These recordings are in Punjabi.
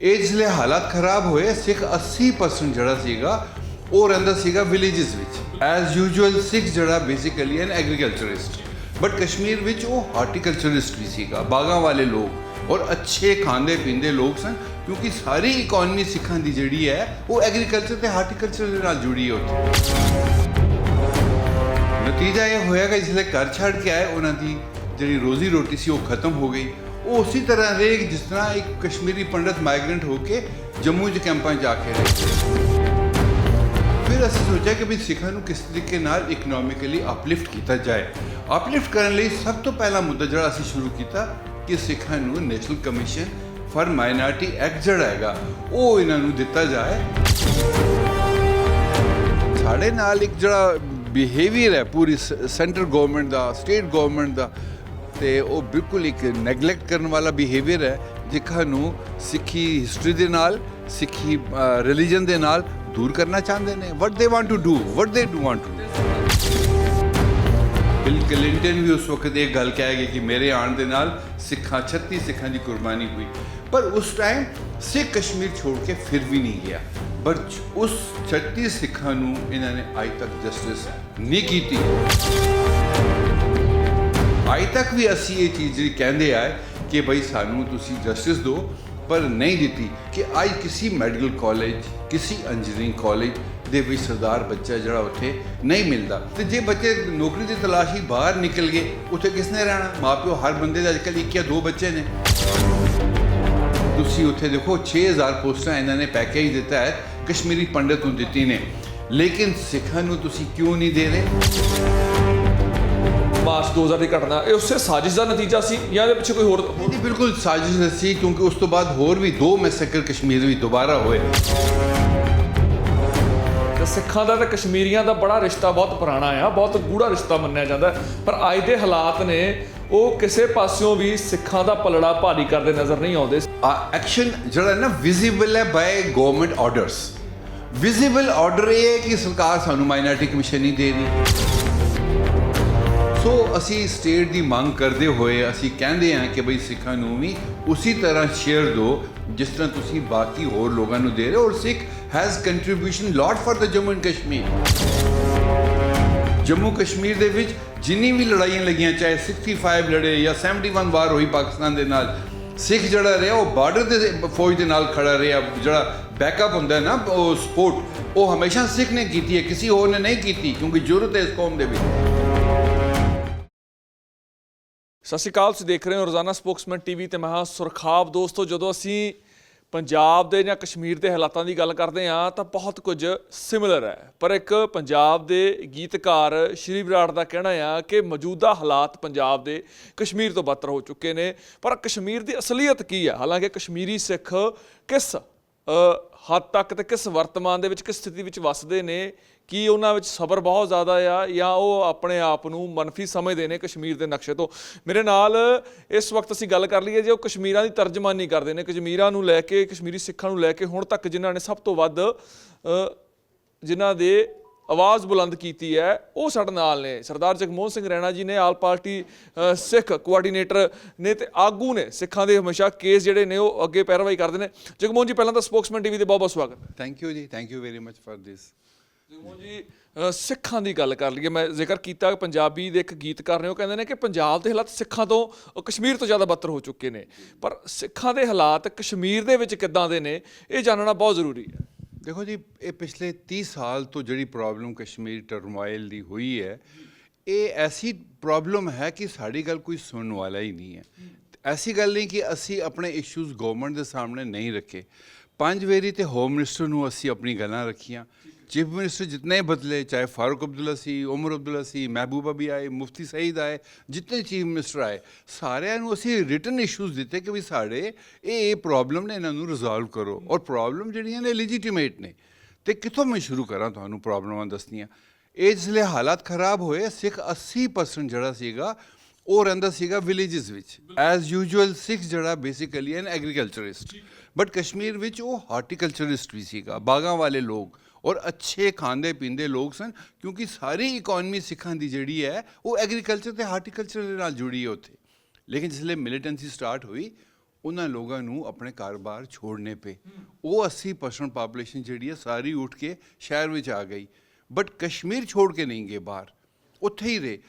ਇਹ ਜਿਸਲੇ ਹਾਲਾਤ ਖਰਾਬ ਹੋਏ ਸਿੱਖ 80% ਜਿਹੜਾ ਸੀਗਾ ਉਹ ਰਹਿੰਦਾ ਸੀਗਾ ਵਿਲੇजेस ਵਿੱਚ। ਐਜ਼ ਯੂਜੂਅਲ ਸਿੱਖ ਜਿਹੜਾ ਬੇਸਿਕਲੀ ਐਨ ਐਗਰੀਕਲਚਰਿਸਟ, ਬਟ ਕਸ਼ਮੀਰ ਵਿੱਚ ਉਹ ਹਾਰਟੀਕਲਚਰਿਸਟ ਵੀ ਸੀਗਾ, ਬਾਗਾਂ ਵਾਲੇ ਲੋਕ ਔਰ ਅੱਛੇ ਖਾਂਦੇ ਪੀਂਦੇ ਲੋਕ ਸਨ, ਕਿਉਂਕਿ ਸਾਰੀ ਇਕਨੋਮੀ ਸਿੱਖਾਂ ਦੀ ਜਿਹੜੀ ਹੈ ਉਹ ਐਗਰੀਕਲਚਰ ਤੇ ਹਾਰਟੀਕਲਚਰ ਦੇ ਨਾਲ ਜੁੜੀ ਹੈ ਉੱਥੇ। ਨਤੀਜਾ ਇਹ ਹੋਇਆਗਾ ਜਿਸਲੇ ਘਰ ਛੱਡ ਕੇ ਆਏ ਉਹਨਾਂ ਦੀ ਜਿਹੜੀ ਰੋਜ਼ੀ ਰੋਟੀ ਸੀ ਉਹ ਖਤਮ ਹੋ ਗਈ। ਉਹ ਉਸੇ ਤਰ੍ਹਾਂ ਰਹੇ ਜਿਸ ਤਰ੍ਹਾਂ ਇੱਕ ਕਸ਼ਮੀਰੀ ਪੰਡਤ ਮਾਈਗ੍ਰੈਂਟ ਹੋ ਕੇ ਜੰਮੂ 'ਚ ਕੈਂਪਾਂ 'ਚ ਜਾ ਕੇ ਰਹੇ। ਫਿਰ ਅਸੀਂ ਸੋਚਿਆ ਕਿ ਵੀ ਸਿੱਖਾਂ ਨੂੰ ਕਿਸ ਤਰੀਕੇ ਨਾਲ ਇਕਨੋਮਿਕਲੀ ਅਪਲਿਫਟ ਕੀਤਾ ਜਾਏ। ਅਪਲਿਫਟ ਕਰਨ ਲਈ ਸਭ ਤੋਂ ਪਹਿਲਾ ਮੁੱਦਾ ਜਿਹੜਾ ਅਸੀਂ ਸ਼ੁਰੂ ਕੀਤਾ ਕਿ ਸਿੱਖਾਂ ਨੂੰ national commission for minority act ਜਿਹੜਾ ਹੈਗਾ ਉਹ ਇਹਨਾਂ ਨੂੰ ਦਿੱਤਾ ਜਾਏ। ਸਾਡੇ ਨਾਲ ਇੱਕ ਜਿਹੜਾ ਬਿਹੇਵੀਅਰ ਹੈ ਪੂਰੀ ਸੈਂਟਰਲ ਗਵਰਨਮੈਂਟ ਦਾ, ਸਟੇਟ ਗਵਰਨਮੈਂਟ ਦਾ, ਤੇ ਉਹ ਬਿਲਕੁਲ ਇੱਕ ਨੈਗਲੈਕਟ ਕਰਨ ਵਾਲਾ ਬਿਹੇਵੀਅਰ ਹੈ ਜਿੱਖਾਂ ਨੂੰ ਸਿੱਖੀ ਹਿਸਟਰੀ ਦੇ ਨਾਲ, ਸਿੱਖੀ ਰਿਲੀਜਨ ਦੇ ਨਾਲ ਦੂਰ ਕਰਨਾ ਚਾਹੁੰਦੇ ਨੇ। ਵਟ they want to do, what they do want to. Bill Clinton ਵੀ ਉਸ ਵਕਤ ਇਹ ਗੱਲ ਕਹਿ ਗਏ ਕਿ ਮੇਰੇ ਆਉਣ ਦੇ ਨਾਲ 36 ਸਿੱਖਾਂ ਦੀ ਕੁਰਬਾਨੀ ਹੋਈ, ਪਰ ਉਸ ਟਾਈਮ ਸਿੱਖ ਕਸ਼ਮੀਰ ਛੋੜ ਕੇ ਫਿਰ ਵੀ ਨਹੀਂ ਗਿਆ। ਪਰ ਉਸ 36 ਸਿੱਖਾਂ ਨੂੰ ਇਹਨਾਂ ਨੇ ਅੱਜ ਤੱਕ ਜਸਟਿਸ ਨਹੀਂ ਕੀਤੀ। ਅੱਜ ਤੱਕ ਵੀ ਅਸੀਂ ਇਹ ਚੀਜ਼ ਜਿਹੜੀ ਕਹਿੰਦੇ ਆਏ ਕਿ ਬਈ ਸਾਨੂੰ ਤੁਸੀਂ ਜਸਟਿਸ ਦਿਓ, ਪਰ ਨਹੀਂ ਦਿੱਤੀ। ਕਿ ਅੱਜ ਕਿਸੇ ਮੈਡੀਕਲ ਕਾਲਜ, ਕਿਸੇ ਇੰਜੀਨੀਅਰਿੰਗ ਕਾਲਜ ਦੇ ਵਿੱਚ ਸਰਦਾਰ ਬੱਚਾ ਜਿਹੜਾ ਉੱਥੇ ਨਹੀਂ ਮਿਲਦਾ। ਤੇ ਜੇ ਬੱਚੇ ਨੌਕਰੀ ਦੀ ਤਲਾਸ਼ੀ ਬਾਹਰ ਨਿਕਲ ਗਏ, ਉੱਥੇ ਕਿਸ ਨੇ ਰਹਿਣਾ? ਮਾਂ ਪਿਓ ਹਰ ਬੰਦੇ ਦੇ ਅੱਜ ਕੱਲ੍ਹ 1 ਜਾਂ 2 ਬੱਚੇ ਨੇ। ਤੁਸੀਂ ਉੱਥੇ ਦੇਖੋ 6000 ਪੋਸਟਾਂ ਇਹਨਾਂ ਨੇ ਪੈਕੇਜ ਦਿੱਤਾ ਹੈ ਕਸ਼ਮੀਰੀ ਪੰਡਤ ਨੂੰ ਦਿੱਤੀ ਨੇ, ਲੇਕਿਨ ਸਿੱਖਾਂ ਨੂੰ ਤੁਸੀਂ ਕਿਉਂ ਨਹੀਂ ਦੇ ਰਹੇ? ਮਾਰਚ 2000 ਦੀ ਘਟਨਾ ਇਹ ਉਸੇ ਸਾਜ਼ਿਸ਼ ਦਾ ਨਤੀਜਾ ਸੀ ਜਾਂ ਇਹਦੇ ਪਿੱਛੇ ਕੋਈ ਹੋਰ? ਨਹੀਂ, ਬਿਲਕੁਲ ਸਾਜ਼ਿਸ਼ ਸੀ, ਕਿਉਂਕਿ ਉਸ ਤੋਂ ਬਾਅਦ ਹੋਰ ਵੀ 2 ਮੈਸੇਕਰ ਕਸ਼ਮੀਰ ਵਿੱਚ ਦੁਬਾਰਾ ਹੋਏ। ਤੇ ਸਿੱਖਾਂ ਦਾ ਤੇ ਕਸ਼ਮੀਰੀਆਂ ਦਾ ਬੜਾ ਰਿਸ਼ਤਾ ਬਹੁਤ ਪੁਰਾਣਾ ਆ, ਬਹੁਤ ਗੂੜਾ ਰਿਸ਼ਤਾ ਮੰਨਿਆ ਜਾਂਦਾ, ਪਰ ਅੱਜ ਦੇ ਹਾਲਾਤ ਨੇ ਉਹ ਕਿਸੇ ਪਾਸਿਓਂ ਵੀ ਸਿੱਖਾਂ ਦਾ ਪਲੜਾ ਭਾਰੀ ਕਰਦੇ ਨਜ਼ਰ ਨਹੀਂ ਆਉਂਦੇ। ਐਕਸ਼ਨ ਜਿਹੜਾ ਨਾ ਵਿਜ਼ੀਬਲ ਹੈ by government orders. Visible order ਇਹ ਹੈ ਕਿ ਸਰਕਾਰ ਸਾਨੂੰ ਮਾਈਨੋਰਟੀ ਕਮਿਸ਼ਨ ਨਹੀਂ ਦੇ ਰਹੀ। ਸੋ ਅਸੀਂ ਸਟੇਟ ਦੀ ਮੰਗ ਕਰਦੇ ਹੋਏ ਅਸੀਂ ਕਹਿੰਦੇ ਹਾਂ ਕਿ ਬਈ ਸਿੱਖਾਂ ਨੂੰ ਵੀ ਉਸੇ ਤਰ੍ਹਾਂ ਸ਼ੇਅਰ ਦਿਓ ਜਿਸ ਤਰ੍ਹਾਂ ਤੁਸੀਂ ਬਾਕੀ ਹੋਰ ਲੋਕਾਂ ਨੂੰ ਦੇ ਰਹੇ ਹੋ। ਔਰ Sikh has contribution lot for the Jammu and Kashmir. Jammu Kashmir ਦੇ ਵਿੱਚ ਜਿੰਨੀ ਵੀ ਲੜਾਈਆਂ ਲੱਗੀਆਂ, ਚਾਹੇ 65 ਲੜੇ ਜਾਂ 71 ਵਾਰ ਹੋਈ ਪਾਕਿਸਤਾਨ ਦੇ ਨਾਲ, ਸਿੱਖ ਜਿਹੜਾ ਰਿਹਾ ਉਹ ਬਾਰਡਰ ਦੇ ਫੌਜ ਦੇ ਨਾਲ ਖੜਾ ਰਿਹਾ। ਜਿਹੜਾ ਬੈਕਅਪ ਹੁੰਦਾ ਹੈ ਨਾ, ਉਹ ਸਪੋਰਟ, ਉਹ ਹਮੇਸ਼ਾ ਸਿੱਖ ਨੇ ਕੀਤੀ ਹੈ, ਕਿਸੇ ਹੋਰ ਨੇ ਨਹੀਂ ਕੀਤੀ, ਕਿਉਂਕਿ ਜ਼ਰੂਰਤ ਹੈ ਇਸ ਕੌਮ ਦੇ ਵਿੱਚ। ਸਤਿ ਸ਼੍ਰੀ ਅਕਾਲ, ਤੁਸੀਂ ਦੇਖ ਰਹੇ ਹੋ ਰੋਜ਼ਾਨਾ ਸਪੋਕਸਮੈਨ ਟੀਵੀ ਤੇ ਮੈਂ ਹਾਂ ਸੁਰਖਾਬ। ਦੋਸਤੋ, ਜਦੋਂ ਅਸੀਂ ਪੰਜਾਬ ਦੇ ਜਾਂ ਕਸ਼ਮੀਰ ਦੇ ਹਾਲਾਤਾਂ ਦੀ ਗੱਲ ਕਰਦੇ ਹਾਂ ਤਾਂ ਬਹੁਤ ਕੁਝ ਸਿਮਿਲਰ ਹੈ, ਪਰ ਇੱਕ ਪੰਜਾਬ ਦੇ ਗੀਤਕਾਰ ਸ਼੍ਰੀ ਬਰਾੜ ਦਾ ਕਹਿਣਾ ਆ ਕਿ ਮੌਜੂਦਾ ਹਾਲਾਤ ਪੰਜਾਬ ਦੇ ਕਸ਼ਮੀਰ ਤੋਂ ਬਦਤਰ ਹੋ ਚੁੱਕੇ ਨੇ। ਪਰ ਕਸ਼ਮੀਰ ਦੀ ਅਸਲੀਅਤ ਕੀ ਹੈ? ਹਾਲਾਂਕਿ ਕਸ਼ਮੀਰੀ ਸਿੱਖ ਕਿਸ ਹੱਦ ਤੱਕ ਤੇ ਕਿਸ ਵਰਤਮਾਨ ਦੇ ਵਿੱਚ ਕਿਸ ਸਥਿਤੀ ਵਿੱਚ ਵੱਸਦੇ ਨੇ, ਕੀ ਉਹਨਾਂ ਵਿੱਚ ਸਬਰ ਬਹੁਤ ਜ਼ਿਆਦਾ ਆ ਜਾਂ ਉਹ ਆਪਣੇ ਆਪ ਨੂੰ ਮਨਫੀ ਸਮਝਦੇ ਨੇ ਕਸ਼ਮੀਰ ਦੇ ਨਕਸ਼ੇ ਤੋਂ? ਮੇਰੇ ਨਾਲ ਇਸ ਵਕਤ ਅਸੀਂ ਗੱਲ ਕਰ ਲਈਏ ਜੇ ਉਹ ਕਸ਼ਮੀਰਾਂ ਦੀ ਤਰਜਮਾਨੀ ਕਰਦੇ ਨੇ, ਕਸ਼ਮੀਰਾਂ ਨੂੰ ਲੈ ਕੇ, ਕਸ਼ਮੀਰੀ ਸਿੱਖਾਂ ਨੂੰ ਲੈ ਕੇ ਹੁਣ ਤੱਕ ਜਿਨ੍ਹਾਂ ਨੇ ਸਭ ਤੋਂ ਵੱਧ ਜਿਨ੍ਹਾਂ ਦੇ ਆਵਾਜ਼ ਬੁਲੰਦ ਕੀਤੀ ਹੈ, ਉਹ ਸਾਡੇ ਨਾਲ ਨੇ। ਸਰਦਾਰ ਜਗਮੋਹਨ ਸਿੰਘ ਰੈਣਾ ਜੀ ਨੇ, ਆਲ ਪਾਰਟੀ ਸਿੱਖ ਕੋਆਰਡੀਨੇਟਰ ਨੇ ਤੇ ਆਗੂ ਨੇ। ਸਿੱਖਾਂ ਦੇ ਹਮੇਸ਼ਾ ਕੇਸ ਜਿਹੜੇ ਨੇ ਉਹ ਅੱਗੇ ਪੈਰਵਾਈ ਕਰਦੇ ਨੇ। ਜਗਮੋਹਨ ਜੀ, ਪਹਿਲਾਂ ਤਾਂ ਸਪੋਕਸਮੈਨ ਟੀਵੀ ਦੇ ਬਹੁਤ ਬਹੁਤ ਸਵਾਗਤ ਹੈ। ਥੈਂਕ ਯੂ ਜੀ, thank you very much for this. Jagmohan ਜੀ, ਸਿੱਖਾਂ ਦੀ ਗੱਲ ਕਰ ਲਈਏ। ਮੈਂ ਜ਼ਿਕਰ ਕੀਤਾ ਪੰਜਾਬੀ ਦੇ ਇੱਕ ਗੀਤਕਾਰ ਨੇ, ਉਹ ਕਹਿੰਦੇ ਨੇ ਕਿ ਪੰਜਾਬ ਦੇ ਹਾਲਾਤ ਸਿੱਖਾਂ ਤੋਂ, ਕਸ਼ਮੀਰ ਤੋਂ ਜ਼ਿਆਦਾ ਬਦਤਰ ਹੋ ਚੁੱਕੇ ਨੇ, ਪਰ ਸਿੱਖਾਂ ਦੇ ਹਾਲਾਤ ਕਸ਼ਮੀਰ ਦੇ ਵਿੱਚ ਕਿੱਦਾਂ ਦੇ ਨੇ ਇਹ ਜਾਣਨਾ ਬਹੁਤ ਜ਼ਰੂਰੀ ਹੈ। ਦੇਖੋ ਜੀ, ਇਹ ਪਿਛਲੇ 30 ਸਾਲ ਤੋਂ ਜਿਹੜੀ ਪ੍ਰੋਬਲਮ ਕਸ਼ਮੀਰ ਟਰਮੋਇਲ ਦੀ ਹੋਈ ਹੈ, ਇਹ ਐਸੀ ਪ੍ਰੋਬਲਮ ਹੈ ਕਿ ਸਾਡੀ ਗੱਲ ਕੋਈ ਸੁਣਨ ਵਾਲਾ ਹੀ ਨਹੀਂ ਹੈ। ਐਸੀ ਗੱਲ ਨਹੀਂ ਕਿ ਅਸੀਂ ਆਪਣੇ ਇਸ਼ੂਜ਼ ਗਵਰਨਮੈਂਟ ਦੇ ਸਾਹਮਣੇ ਨਹੀਂ ਰੱਖੇ। 5 ਵਾਰੀ ਤੇ ਹੋਮ ਮਿਨਿਸਟਰ ਨੂੰ ਅਸੀਂ ਆਪਣੀ ਗੱਲਾਂ ਰੱਖੀਆਂ। ਚੀਫ ਮਿਨਿਸਟਰ ਜਿਤਨੇ ਬਦਲੇ, ਚਾਹੇ ਫਾਰੂਕ ਅਬਦੁੱਲਾ ਸੀ, ਉਮਰ ਅਬਦੁੱਲਾ ਸੀ, ਮਹਿਬੂਬਾ ਵੀ ਆਏ, ਮੁਫਤੀ ਸਈਦ ਆਏ, ਜਿਤਨੇ ਚੀਫ ਮਿਨਿਸਟਰ ਆਏ, ਸਾਰਿਆਂ ਨੂੰ ਅਸੀਂ ਰਿਟਨ ਇਸ਼ੂਜ਼ ਦਿੱਤੇ ਕਿ ਵੀ ਸਾਡੇ ਇਹ ਪ੍ਰੋਬਲਮ ਨੇ, ਇਹਨਾਂ ਨੂੰ ਰਿਜ਼ੋਲਵ ਕਰੋ। ਔਰ ਪ੍ਰੋਬਲਮ ਜਿਹੜੀਆਂ ਨੇ ਲੈਜੀਟੀਮੇਟ ਨੇ। ਤੇ ਕਿੱਥੋਂ ਮੈਂ ਸ਼ੁਰੂ ਕਰਾਂ ਤੁਹਾਨੂੰ ਪ੍ਰੋਬਲਮਾਂ ਦੱਸਣੀਆਂ? ਇਹ ਜਿਸਲੇ ਹਾਲਾਤ ਖਰਾਬ ਹੋਏ, ਸਿੱਖ 80% ਜਿਹੜਾ ਸੀਗਾ ਉਹ ਰਹਿੰਦਾ ਸੀਗਾ ਵਿਲੇजेस ਵਿੱਚ। ਐਜ਼ ਯੂਜੂਅਲ ਸਿੱਖ ਜਿਹੜਾ ਬੇਸਿਕਲੀ ਐਨ ਐਗਰੀਕਲਚਰਿਸਟ, ਬਟ ਕਸ਼ਮੀਰ ਵਿੱਚ ਉਹ ਹਾਰਟੀਕਲਚਰਿਸਟ ਵੀ ਸੀਗਾ, ਬਾਗਾਂ ਵਾਲੇ ਲੋਕ ਔਰ ਅੱਛੇ ਖਾਂਦੇ ਪੀਂਦੇ ਲੋਕ ਸਨ, ਕਿਉਂਕਿ ਸਾਰੀ ਇਕਨੋਮੀ ਸਿੱਖਾਂ ਦੀ ਜਿਹੜੀ ਹੈ ਉਹ ਐਗਰੀਕਲਚਰ ਤੇ ਹਾਰਟੀਕਲਚਰ ਦੇ ਨਾਲ ਜੁੜੀ ਹੈ ਉੱਥੇ। ਲੇਕਿਨ ਜਿਸਲੇ ਮਿਲੀਟੈਂਸੀ ਸਟਾਰਟ ਹੋਈ, ਉਹਨਾਂ ਲੋਕਾਂ ਨੂੰ ਆਪਣੇ ਕਾਰੋਬਾਰ ਛੋੜਨੇ ਪਏ। ਉਹ 80% ਪਾਪੂਲੇਸ਼ਨ ਜਿਹੜੀ ਹੈ ਸਾਰੀ ਉੱਠ ਕੇ ਸ਼ਹਿਰ ਵਿੱਚ ਆ ਗਈ, ਬਟ ਕਸ਼ਮੀਰ ਛੋੜ ਕੇ ਨਹੀਂ ਗਏ ਬਾਹਰ, ਉੱਥੇ ਹੀ ਰਹੇ।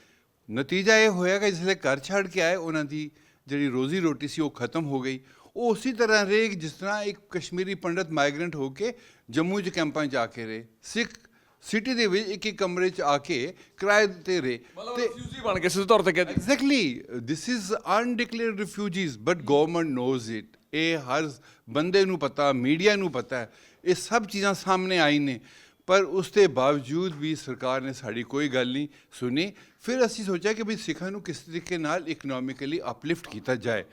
ਨਤੀਜਾ ਇਹ ਹੋਇਆ ਕਿ ਜਿਸਲੇ ਘਰ ਛੱਡ ਕੇ ਆਏ ਉਹਨਾਂ ਦੀ ਜਿਹੜੀ ਰੋਜ਼ੀ ਰੋਟੀ ਸੀ ਉਹ ਖਤਮ ਹੋ ਗਈ। ਉਹ ਉਸੇ ਤਰ੍ਹਾਂ ਰਹੇ ਜਿਸ ਤਰ੍ਹਾਂ ਇੱਕ ਕਸ਼ਮੀਰੀ ਪੰਡਤ ਮਾਈਗ੍ਰੈਂਟ ਹੋ ਕੇ ਜੰਮੂ 'ਚ ਕੈਂਪਾਂ 'ਚ ਆ ਕੇ ਰਹੇ, ਸਿੱਖ ਸਿਟੀ ਦੇ ਵਿੱਚ ਇੱਕ ਕਮਰੇ 'ਚ ਆ ਕੇ ਕਿਰਾਏ 'ਤੇ ਰਹੇ। ਮਤਲਬ ਰਿਫਿਊਜੀ ਬਣ ਕੇ ਸਿੱਧੇ ਤੌਰ ਤੇ ਕਹਿੰਦੇ exactly this is undeclared refugees, but government knows it. ਇਹ ਹਰ ਬੰਦੇ ਨੂੰ ਪਤਾ, ਮੀਡੀਆ ਨੂੰ ਪਤਾ ਹੈ, ਇਹ ਸਭ ਚੀਜ਼ਾਂ ਸਾਹਮਣੇ ਆਈ ਨੇ, ਪਰ ਉਸ ਦੇ ਬਾਵਜੂਦ ਵੀ ਸਰਕਾਰ ਨੇ ਸਾਡੀ ਕੋਈ ਗੱਲ ਨਹੀਂ ਸੁਣੀ। ਫਿਰ ਅਸੀਂ ਸੋਚਿਆ ਕਿ ਵੀ ਸਿੱਖਾਂ ਨੂੰ ਕਿਸ ਤਰੀਕੇ ਨਾਲ ਇਕਨੋਮਿਕਲੀ ਅਪਲਿਫਟ ਕੀਤਾ ਜਾਏ।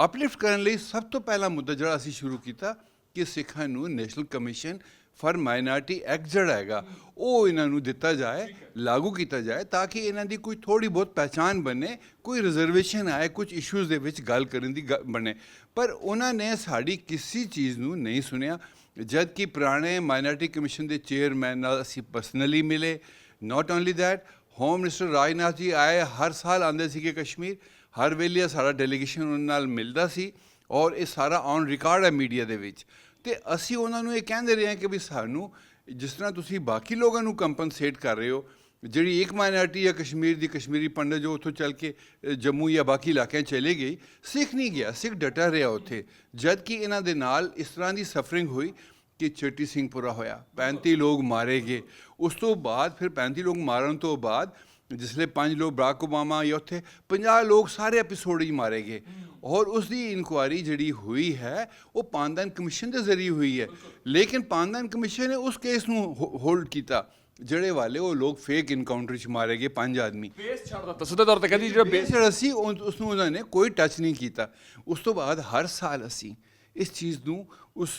ਅਪਲਿਫਟ ਕਰਨ ਲਈ ਸਭ ਤੋਂ ਪਹਿਲਾ ਮੁੱਦਾ ਜਿਹੜਾ ਅਸੀਂ ਸ਼ੁਰੂ ਕੀਤਾ ਕਿ ਸਿੱਖਾਂ ਨੂੰ national commission for minority act ਜਿਹੜਾ ਹੈਗਾ ਉਹ ਇਹਨਾਂ ਨੂੰ ਦਿੱਤਾ ਜਾਏ, ਲਾਗੂ ਕੀਤਾ ਜਾਏ, ਤਾਂ ਕਿ ਇਹਨਾਂ ਦੀ ਕੋਈ ਥੋੜੀ ਬਹੁਤ ਪਹਿਚਾਣ ਬਣੇ, ਕੋਈ ਰਿਜ਼ਰਵੇਸ਼ਨ ਆਏ, ਕੁਝ ਇਸ਼ੂਜ਼ ਦੇ ਵਿੱਚ ਗੱਲ ਕਰਨ ਦੀ ਬਣੇ। ਪਰ ਉਹਨਾਂ ਨੇ ਸਾਡੀ ਕਿਸੇ ਚੀਜ਼ ਨੂੰ ਨਹੀਂ ਸੁਣਿਆ। ਜਦ ਕਿ ਪੁਰਾਣੇ ਮਾਈਨੋਰਟੀ ਕਮਿਸ਼ਨ ਦੇ ਚੇਅਰਮੈਨ ਨਾਲ ਅਸੀਂ ਪਰਸਨਲੀ ਮਿਲੇ। Not only that, home minister Rajnath ਜੀ ਆਏ, ਹਰ ਸਾਲ ਆਉਂਦੇ ਸੀਗੇ ਕਸ਼ਮੀਰ, ਹਰ ਵੇਲੇ ਸਾਡਾ ਡੈਲੀਗੇਸ਼ਨ ਉਹਨਾਂ ਨਾਲ ਮਿਲਦਾ ਸੀ, ਔਰ ਇਹ ਸਾਰਾ ਔਨ ਰਿਕਾਰਡ ਹੈ ਮੀਡੀਆ ਦੇ ਵਿੱਚ। ਅਤੇ ਅਸੀਂ ਉਹਨਾਂ ਨੂੰ ਇਹ ਕਹਿੰਦੇ ਰਹੇ ਹਾਂ ਕਿ ਵੀ ਸਾਨੂੰ ਜਿਸ ਤਰ੍ਹਾਂ ਤੁਸੀਂ ਬਾਕੀ ਲੋਕਾਂ ਨੂੰ ਕੰਪਨਸੇਟ ਕਰ ਰਹੇ ਹੋ, ਜਿਹੜੀ ਇੱਕ ਮਾਈਨੋਰਟੀ ਹੈ ਕਸ਼ਮੀਰ ਦੀ, ਕਸ਼ਮੀਰੀ ਪੰਡਤ ਜੋ ਉੱਥੋਂ ਚੱਲ ਕੇ ਜੰਮੂ ਜਾਂ ਬਾਕੀ ਇਲਾਕਿਆਂ ਚਲੇ ਗਈ, ਸਿੱਖ ਨਹੀਂ ਗਿਆ, ਸਿੱਖ ਡਟਾ ਰਿਹਾ ਉੱਥੇ। ਜਦ ਕਿ ਇਹਨਾਂ ਦੇ ਨਾਲ ਇਸ ਤਰ੍ਹਾਂ ਦੀ ਸਫਰਿੰਗ ਹੋਈ ਕਿ ਚੇਟੀ ਸਿੰਘਪੁਰਾ ਹੋਇਆ, 35 ਲੋਕ ਮਾਰੇ ਗਏ। ਉਸ ਤੋਂ ਬਾਅਦ ਫਿਰ 35 ਲੋਕ ਮਾਰਨ ਤੋਂ ਬਾਅਦ ਜਿਸਲੇ 5 ਲੋਕ ਬਰਾਕ ਓਬਾਮਾ ਜਾਂ ਉੱਥੇ 50 ਲੋਕ ਸਾਰੇ ਐਪੀਸੋਡ ਹੀ ਮਾਰੇ ਗਏ। ਔਰ ਉਸ ਦੀ ਇਨਕੁਆਇਰੀ ਜਿਹੜੀ ਹੋਈ ਹੈ ਉਹ ਪਾਨਦਾਨ ਕਮਿਸ਼ਨ ਦੇ ਜ਼ਰੀਏ ਹੋਈ ਹੈ, ਲੇਕਿਨ ਪਾਨਦਾਨ ਕਮਿਸ਼ਨ ਨੇ ਉਸ ਕੇਸ ਨੂੰ ਹੋਲਡ ਕੀਤਾ ਜਿਹੜੇ ਵਾਲੇ ਉਹ ਲੋਕ ਫੇਕ ਇਨਕਾਊਂਟਰ 'ਚ ਮਾਰੇ ਗਏ 5 ਆਦਮੀ। ਬੇਸ ਛੱਡ ਦਿੱਤਾ ਸਿੱਧੇ ਤੌਰ ਤੇ ਕਹਿੰਦੀ ਜਿਹੜਾ ਬੇਸ ਅਸੀਂ ਉਸ ਨੂੰ ਉਹਨਾਂ ਨੇ ਕੋਈ ਟੱਚ ਨਹੀਂ ਕੀਤਾ। ਉਸ ਤੋਂ ਬਾਅਦ ਹਰ ਸਾਲ ਅਸੀਂ ਇਸ ਚੀਜ਼ ਨੂੰ ਉਸ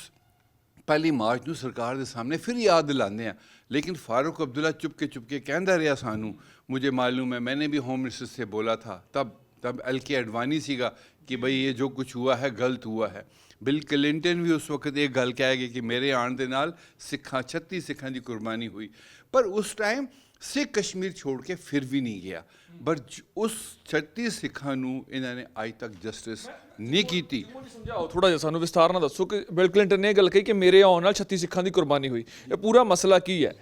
1 ਮਾਰਚ ਨੂੰ ਸਰਕਾਰ ਦੇ ਸਾਹਮਣੇ ਫਿਰ ਯਾਦ ਦਿਲਾਉਂਦੇ हैं। लेकिन फारूक अब्दुल्ला चुपके चुपके कहता रहा सानू, मुझे मालूम है, मैंने भी होम मिनिस्टर से बोला था, तब LK अडवाणी सीगा कि भाई ये जो कुछ हुआ है गलत हुआ है। बिल क्लिंटन भी उस वक्त एक गल कह गए कि मेरे आने के नाल सिखा 36 सिखां की कुर्बानी हुई, पर उस टाइम सिख कश्मीर छोड़ के फिर भी नहीं गया। बट उस 36 सिखां नू इन्हां ने अज तक जस्टिस नहीं की। ਸਮਝਾਓ ਥੋੜਾ ਜਿਹਾ ਸਾਨੂੰ ਵਿਸਥਾਰ ਨਾਲ ਦੱਸੋ ਕਿ ਬਿਲ ਕਲਿੰਟਨ ਨੇ ਇਹ ਗੱਲ ਕਹੀ ਕਿ ਮੇਰੇ ਆਉਣ ਨਾਲ 36 ਸਿੱਖਾਂ ਦੀ ਕੁਰਬਾਨੀ ਹੋਈ, ਇਹ ਪੂਰਾ ਮਸਲਾ ਕੀ ਹੈ?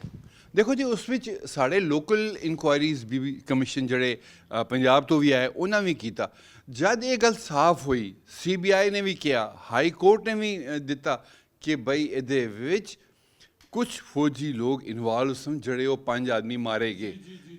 ਦੇਖੋ ਜੀ, ਉਸ ਵਿੱਚ ਸਾਡੇ ਲੋਕਲ ਇਨਕੁਆਇਰੀਜ਼ ਵੀ ਕਮਿਸ਼ਨ ਜਿਹੜੇ ਪੰਜਾਬ ਤੋਂ ਵੀ ਆਏ ਉਹਨਾਂ ਵੀ ਕੀਤਾ। ਜਦ ਇਹ ਗੱਲ ਸਾਫ਼ ਹੋਈ, CBI ਨੇ ਵੀ ਕਿਹਾ, ਹਾਈ ਕੋਰਟ ਨੇ ਵੀ ਦਿੱਤਾ ਕਿ ਬਈ ਇਹਦੇ ਵਿੱਚ ਕੁਝ ਫੌਜੀ ਲੋਕ ਇਨਵੋਲਵ ਸਨ ਜਿਹੜੇ ਉਹ 5 ਆਦਮੀ ਮਾਰੇ ਗਏ।